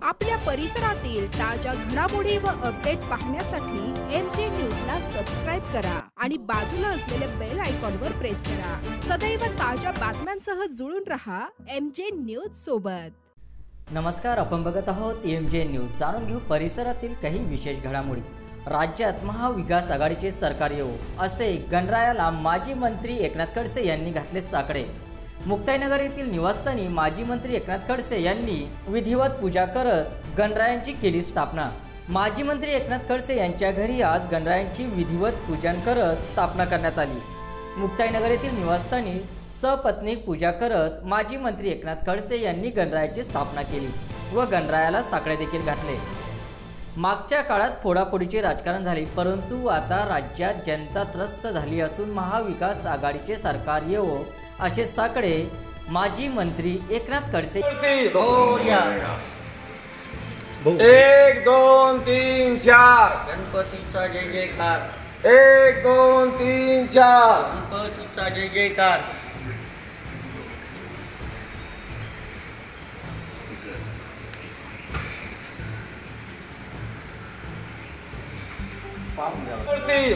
आपल्या परिसरातील ताज्या घडामोडी व अपडेट पाहण्यासाठी MJ न्यूजला सबस्क्राइब करा आणि बाजूला असलेल्या बेल आयकॉनवर प्रेस करा। सदैव ताज्या बातम्यांसह जुळून रहा MJ न्यूज सोबत। नमस्कार, आपण बघत आहोत MJ न्यूज। जाणून घेऊ परिसरातील काही विशेष घडामोडी। राज्यात महाविकास आघाडीचे सरकार येवो असे गणरायाला माजी मंत्री एकनाथ खडसे यांनी घातले साकडे। मुक्ताईनगर येथील निवासस्थानी माजी मंत्री एकनाथ खडसे यांनी विधिवत पूजा करत गणरायांची केली स्थापना। माजी मंत्री एकनाथ खडसे यांच्या घरी आज गणरायांची विधिवत पूजन करत स्थापना करण्यात आली। मुक्ताईनगर येथील निवासस्थानी सपत्नीक पूजा करत माजी मंत्री एकनाथ खडसे यांनी गणरायाची स्थापना केली व गणरायाला साकडे देखील घातले। मागच्या काळात फोडाफोडीचे राजकारण झाले, परंतु आता राज्यात जनता त्रस्त झाली असून महाविकास आघाडीचे सरकार येवो असे साकडे माजी मंत्री एकनाथ खडसे 1 2 3 4 गणपतीचा जय जयकार 1 2 3 4 गणपतीचा जय जयकार गणपती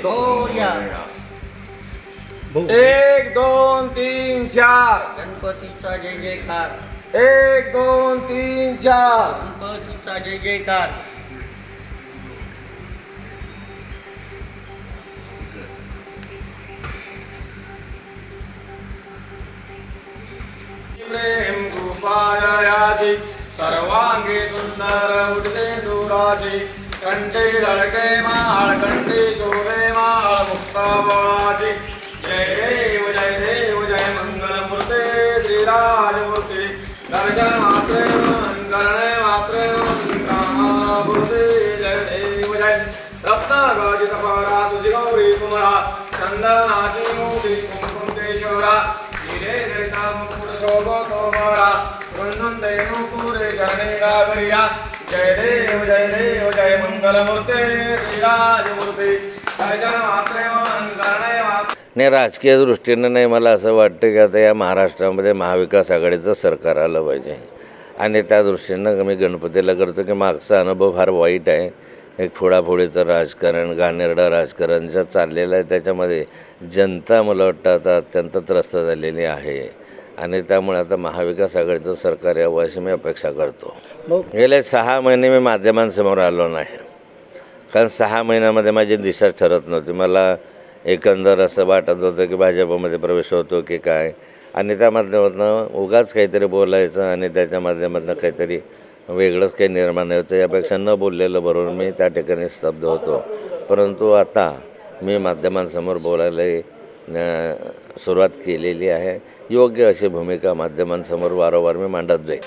1 2 3 4 गणपतीचा जय जयकार 1 2 3 4 गणपतीचा जय जयकार प्रेम कृपायाची सर्वांगी सुंदर उडते दुराची कंठी लडके माळ कंठी शोभे माळ मुक्तावळाची जय देव जय मंगलमूर्ते श्रीराजमूर्ती दर्शन मात्रे करणे मात्रे कामाभूते जय देव जय रत्न गजित परा तुझी गौरी कुमरा चंदनाची मोठी कुंकुम केशवरा हिरे नरिता मुकुट शोभो तोमरा वंदन देनु पुरे चरणे गागरिया जय देव जय मंगलमूर्ते श्रीराजमूर्ती दर्शन मात्रे करणे नाही, राजकीय दृष्टीनं नाही, मला असं वाटतं की आता या महाराष्ट्रामध्ये महाविकास आघाडीचं सरकार आलं पाहिजे आणि त्या दृष्टीनं मी गणपतीला करतो की मागचा अनुभव फार वाईट आहे। एक फोडाफोडीचं राजकारण, घाणेरडं राजकारण जे चाललेलं आहे त्याच्यामध्ये जनता मला वाटतं आता अत्यंत त्रस्त झालेली आहे आणि त्यामुळे आता महाविकास आघाडीचं सरकार यावं अशी मी अपेक्षा करतो। गेले 6 महिने मी माध्यमांसमोर आलो नाही, कारण 6 महिन्यामध्ये माझी दिशा ठरत नव्हती। मला एकंदर असं वाटत होतं की भाजपमध्ये प्रवेश होतो की काय, आणि त्या माध्यमातून उगाच काहीतरी बोलायचं आणि त्याच्या माध्यमातून काहीतरी वेगळंच काही निर्माण व्हायचं, यापेक्षा न बोललेलं बरोबर मी त्या ठिकाणी स्तब्ध होतो। परंतु आता मी माध्यमांसमोर बोलायला सुरुवात केलेली आहे। योग्य अशी भूमिका माध्यमांसमोर वारंवार मी मांडत जाईल।